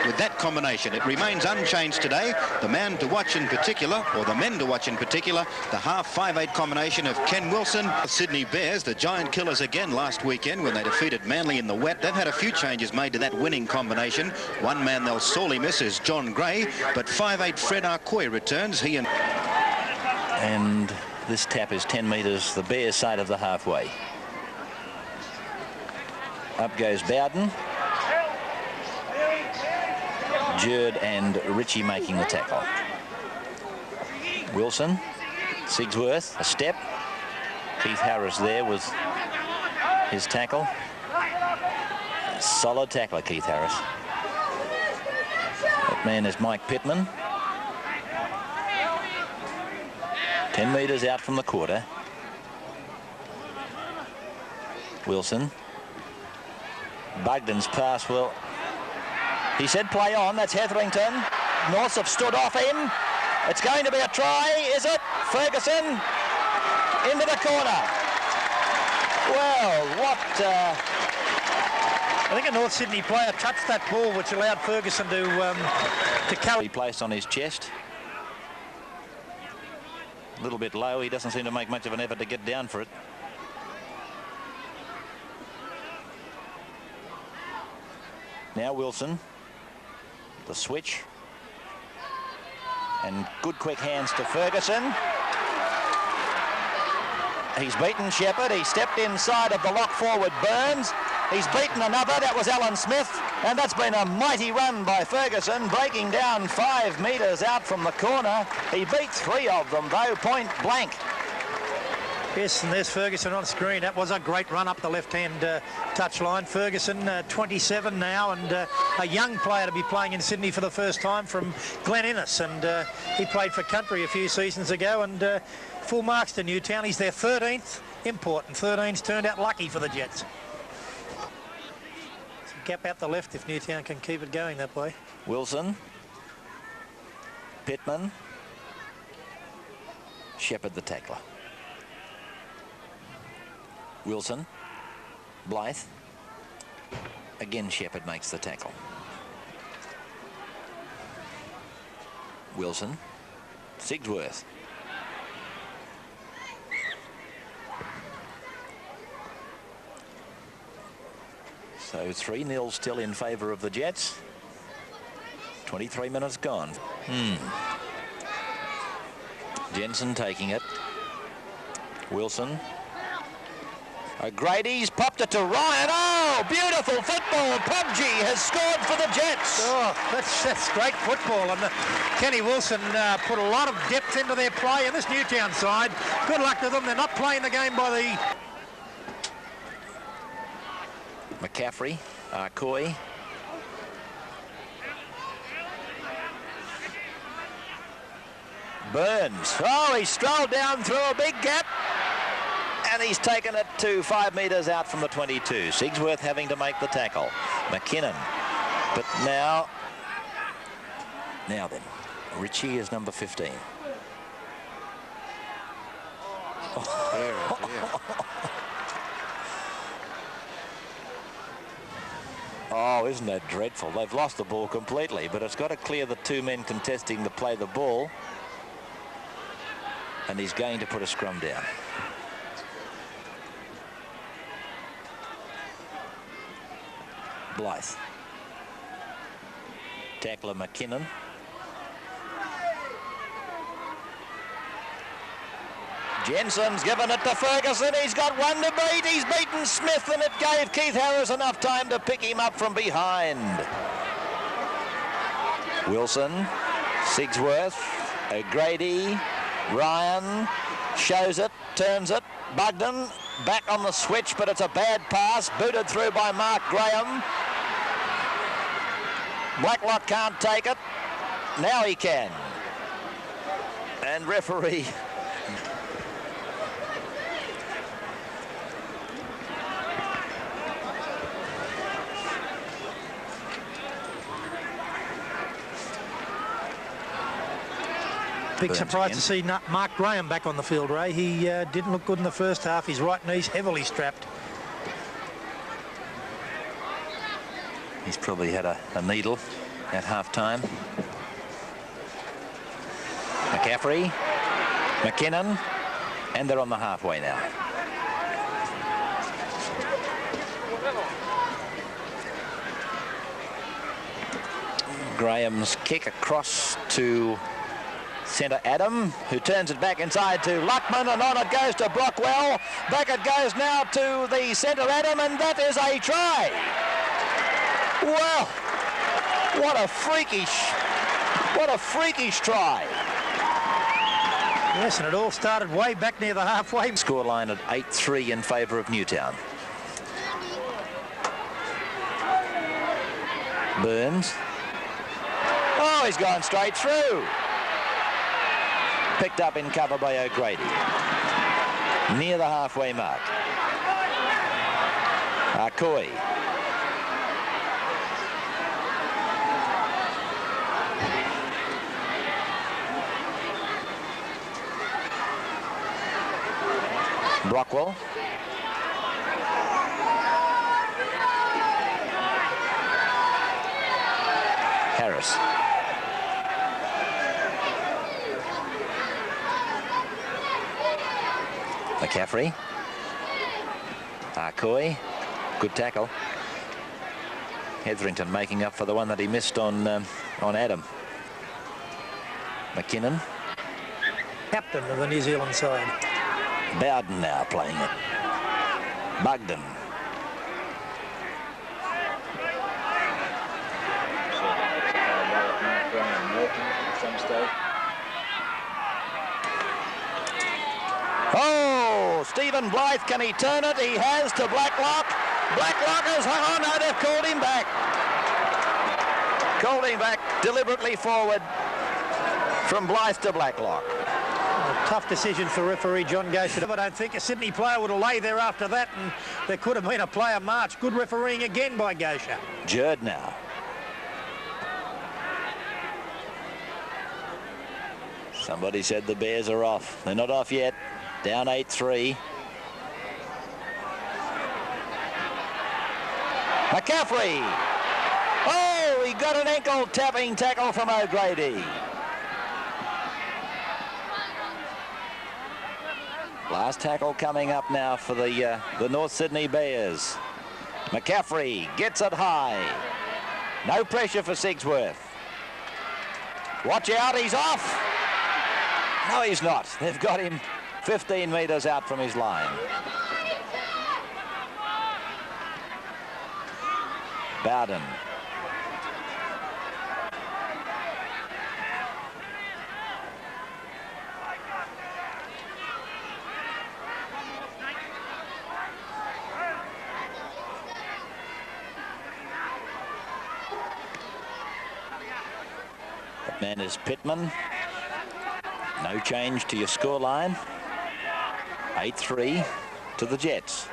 with that combination. It remains unchanged today. The man to watch in particular, or the men to watch in particular, the half 5/8 combination of Ken Wilson. Sydney Bears, the giant killers again last weekend when they defeated Manly in the wet. They've had a few changes made to that winning combination. One man they'll sorely miss is John Gray, but 5/8 Fred Arcoy returns. He and this tap is 10 metres the Bears side of the halfway. Up goes Bowden. Jerd and Ritchie making the tackle. Wilson, Sigsworth, a step. Keith Harris there with his tackle. Solid tackler, Keith Harris. That man is Mike Pittman. 10 metres out from the quarter. Wilson. Bugden's pass, well, he said play on. That's Hetherington. Norths have stood off him. It's going to be a try, is it? Ferguson into the corner. Well, what... I think a North Sydney player touched that ball, which allowed Ferguson to carry. He placed on his chest. A little bit low. He doesn't seem to make much of an effort to get down for it. Now Wilson, the switch, and good quick hands to Ferguson. He's beaten Shepherd. He stepped inside of the lock forward Burns. He's beaten another. That was Alan Smith, and that's been a mighty run by Ferguson, breaking down 5 metres out from the corner. He beat 3 of them though, point blank. Yes, and there's Ferguson on screen. That was a great run up the left-hand touchline. Ferguson, 27 now, and a young player to be playing in Sydney for the first time from Glen Innes. And he played for Country a few seasons ago, and full marks to Newtown. He's their 13th import, and 13's turned out lucky for the Jets. Gap out the left if Newtown can keep it going that way. Wilson. Pittman. Shepherd the tackler. Wilson. Blythe. Again Shepherd makes the tackle. Wilson. Sigsworth. So 3-0 still in favour of the Jets. 23 minutes gone. Jensen taking it. Wilson. O'Grady's popped it to Ryan. Oh, beautiful football. Pubji has scored for the Jets. Oh, that's great football. And Kenny Wilson put a lot of depth into their play. And this Newtown side, good luck to them. They're not playing the game by the... McCaffrey, Arcoy. Burns. Oh, he strolled down through a big gap. And he's taken it to 5 metres out from the 22. Sigsworth having to make the tackle. McKinnon. But now then, Ritchie is number 15. Oh, isn't that dreadful? They've lost the ball completely, but it's got to clear the 2 men contesting to play the ball. And he's going to put a scrum down. Blythe. Tackler McKinnon. Jensen's given it to Ferguson. He's got one to beat. He's beaten Smith, and it gave Keith Harris enough time to pick him up from behind. Wilson, Sigsworth, O'Grady, Ryan shows it, turns it. Bugden back on the switch, but it's a bad pass, booted through by Mark Graham. Blacklock can't take it. Now he can. And referee... Big surprise to see Mark Graham back on the field, Ray. He didn't look good in the first half. His right knee's heavily strapped. He's probably had a needle. at half-time. McCaffrey, McKinnon, and they're on the halfway now. Graham's kick across to centre Adam, who turns it back inside to Luckman, and on it goes to Brockwell. Back it goes now to the centre Adam, and that is a try. Well, what a freakish try. Yes, and it all started way back near the halfway. Scoreline at 8-3 in favour of Newtown. Burns. Oh, he's gone straight through. Picked up in cover by O'Grady. Near the halfway mark. Akoi. Brockwell. Harris. McCaffrey. Akoi. Good tackle. Hetherington making up for the one that he missed on Adam. McKinnon. Captain of the New Zealand side. Bowden now playing it. Bugden. Oh, Stephen Blythe, can he turn it? He has to Blacklock. Blacklock has hung on. No, they've called him back. Called him back deliberately forward from Blythe to Blacklock. A tough decision for referee John Gosher. I don't think a Sydney player would have lay there after that, and there could have been a player march. Good refereeing again by Gosher. Jerd now. Somebody said the Bears are off. They're not off yet. Down 8-3. McCaffrey. Oh, he got an ankle tapping tackle from O'Grady. Last tackle coming up now for the North Sydney Bears. McCaffrey gets it high. No pressure for Sigsworth. Watch out, he's off. No, he's not. They've got him 15 metres out from his line. Bowden. That man is Pittman. No change to your scoreline. 8-3 to the Jets.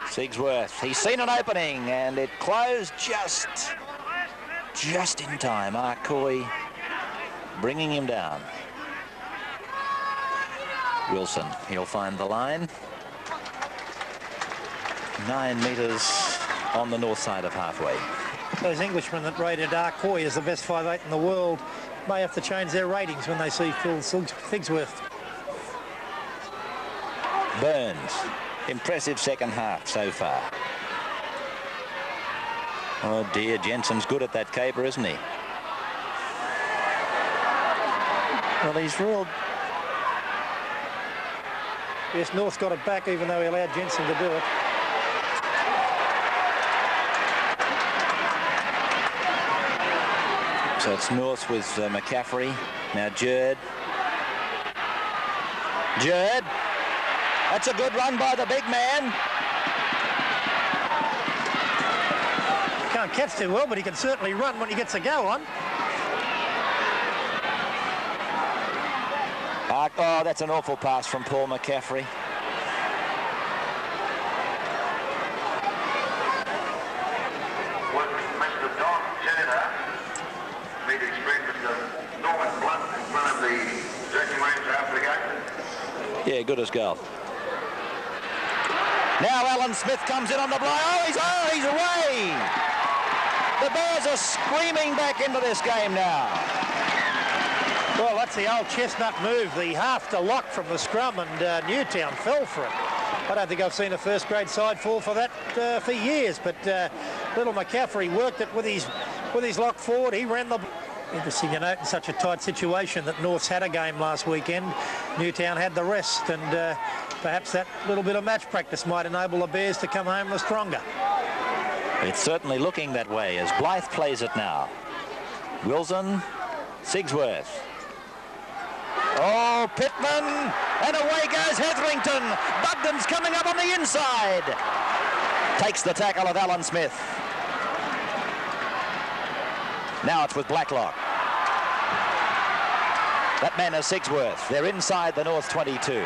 Sigsworth, he's seen an opening and it closed just in time. Akoi bringing him down. Wilson, he'll find the line. 9 metres on the north side of halfway. Those Englishmen that rated Akoi as the best 5'8" in the world may have to change their ratings when they see Phil Sigsworth. Burns, impressive second half so far. Oh dear, Jensen's good at that caper, isn't he? Well, he's real. Yes, North's got it back even though he allowed Jensen to do it. So it's North with McCaffrey. Now Jerd. Jerd. That's a good run by the big man. Can't catch too well, but he can certainly run when he gets a go on. Oh, that's an awful pass from Paul McCaffrey. Yeah, good as goal. Now Alan Smith comes in on the blind. Oh, he's away. The Bears are screaming back into this game now. Well, that's the old chestnut move, the half to lock from the scrum, and Newtown fell for it. I don't think I've seen a first-grade side fall for that for years, but little McCaffrey worked it with his lock forward. He ran the... Interesting to note in such a tight situation that Norths had a game last weekend. Newtown had the rest, and perhaps that little bit of match practice might enable the Bears to come home the stronger. It's certainly looking that way as Blythe plays it now. Wilson, Sigsworth. Oh, Pittman, and away goes Hetherington. Bugden's coming up on the inside. Takes the tackle of Alan Smith. Now it's with Blacklock. That man is Sigsworth. They're inside the North 22.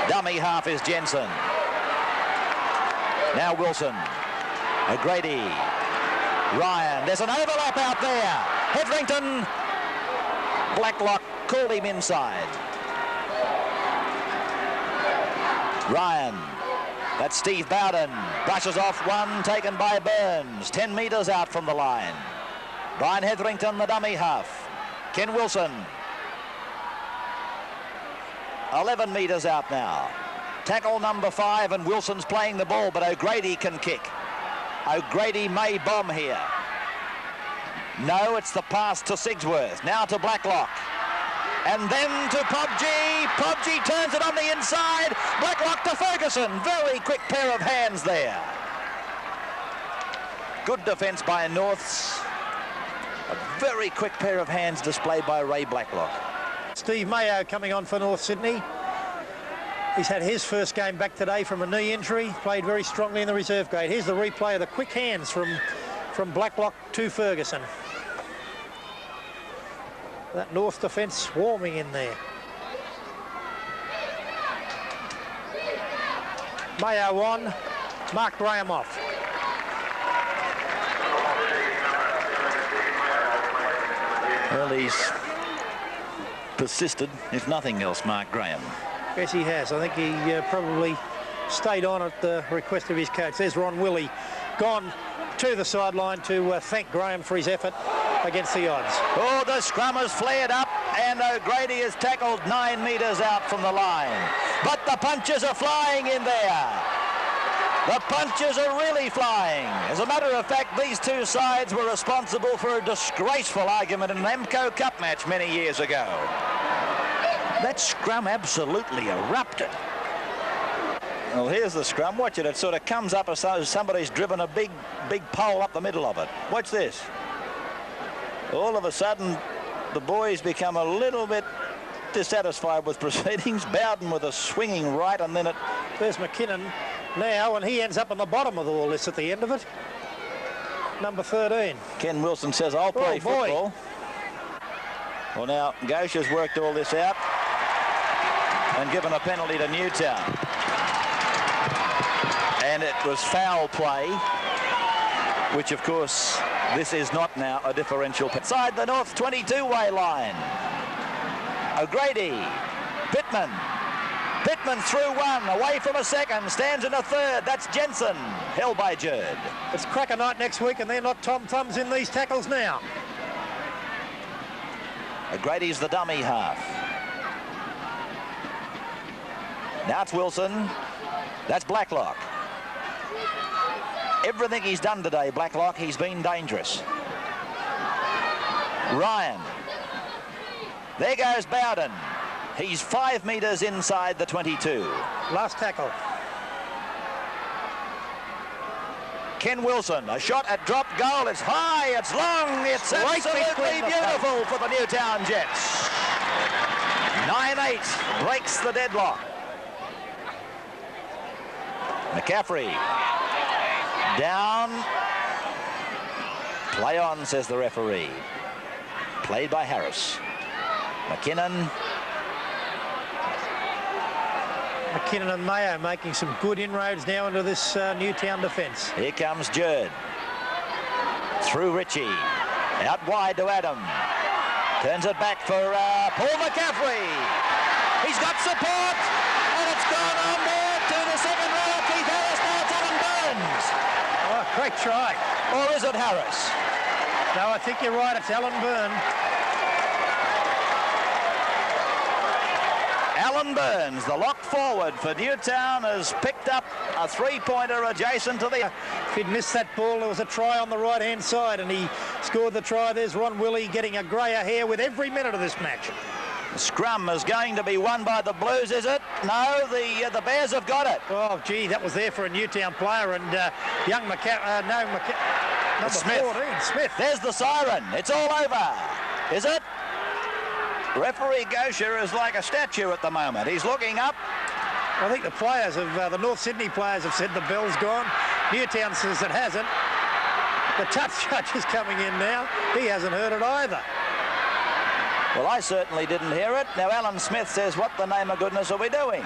Dummy half is Jensen. Now Wilson. O'Grady. Ryan. There's an overlap out there. Hetherington. Blacklock called him inside. Ryan. That's Steve Bowden. Brushes off one, taken by Burns. 10 metres out from the line. Brian Hetherington, the dummy half. Ken Wilson. 11 metres out now. Tackle number 5, and Wilson's playing the ball, but O'Grady can kick. O'Grady may bomb here. No, it's the pass to Sigsworth. Now to Blacklock. And then to Pobji. Pobji turns it on the inside. Blacklock to Ferguson. Very quick pair of hands there. Good defence by Norths. A very quick pair of hands displayed by Ray Blacklock. Steve Mayo coming on for North Sydney. He's had his first game back today from a knee injury. Played very strongly in the reserve grade. Here's the replay of the quick hands from Blacklock to Ferguson. That North defence swarming in there. Mayo on, Mark Graham off. Well, he's persisted, if nothing else, Mark Graham. Yes, he has. I think he probably stayed on at the request of his coach. There's Ron Willey gone to the sideline to thank Graham for his effort against the odds. Oh, the scrum has flared up, and O'Grady is tackled 9 metres out from the line. But the punches are flying in there. The punches are really flying. As a matter of fact, these two sides were responsible for a disgraceful argument in an Emco Cup match many years ago. That scrum absolutely erupted. Well, here's the scrum. Watch it. It sort of comes up as though somebody's driven a big pole up the middle of it. Watch this. All of a sudden, the boys become a little bit dissatisfied with proceedings. Bowden with a swinging right, and then it... There's McKinnon now, and he ends up on the bottom of all this at the end of it. Number 13. Ken Wilson says, I'll play football. Well, now, Gauche has worked all this out and given a penalty to Newtown. And it was foul play, which, of course, this is not now a differential. Inside the North 22-way line. O'Grady. Pittman. Pittman through one, away from a second, stands in a third. That's Jensen, held by Jerd. It's cracker night next week, and they're not Tom Thumbs in these tackles now. O'Grady's the dummy half. Now it's Wilson. That's Blacklock. Everything he's done today, Blacklock, he's been dangerous. Ryan. There goes Bowden. He's 5 metres inside the 22. Last tackle. Ken Wilson, a shot at drop goal. It's high, it's long, it's absolutely beautiful for the Newtown Jets. 9-8 breaks the deadlock. McCaffrey. Down. Play on, says the referee. Played by Harris. McKinnon. McKinnon and Mayo making some good inroads now into this Newtown defence. Here comes Jerd. Through Ritchie. Out wide to Adam. Turns it back for Paul McCaffrey. He's got support, and it's gone on there to the second row. Keith Harris, now it's Alan Burns. Oh, Great try. Or is it Harris? No, I think you're right. It's Alan Byrne. Alan Burns, the lock forward for Newtown, has picked up a three-pointer adjacent to the... If he'd missed that ball, there was a try on the right-hand side, and he scored the try. There's Ron Willie getting a greyer hair with every minute of this match. The scrum is going to be won by the Blues, is it? No, the Bears have got it. Oh, gee, that was there for a Newtown player, and young number Smith. 14, Smith. There's the siren. It's all over. Is it? Referee Gosher is like a statue at the moment. He's looking up. I think the players the North Sydney players have said the bell's gone. Newtown says it hasn't. The touch judge is coming in now. He hasn't heard it either. Well, I certainly didn't hear it. Now, Alan Smith says, what the name of goodness are we doing?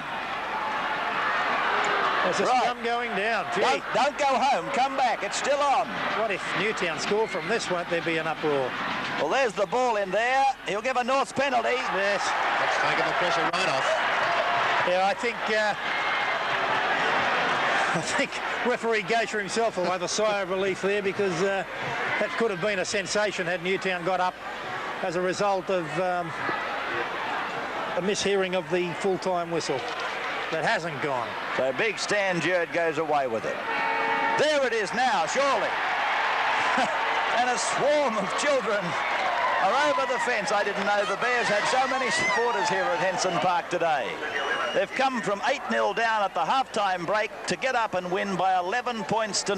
There's a scrum going down. Don't go home. Come back. It's still on. What if Newtown score from this? Won't there be an uproar? Well, there's the ball in there. He'll give a North's penalty. Yes. That's taking the pressure right off. Yeah, I think referee Gosher himself will have a sigh of relief there, because that could have been a sensation had Newtown got up as a result of a mishearing of the full-time whistle. That hasn't gone. So big Stan Jerd goes away with it. There it is now, surely. And a swarm of children are over the fence. I didn't know the Bears had so many supporters here at Henson Park today. They've come from 8-0 down at the halftime break to get up and win by 11 points to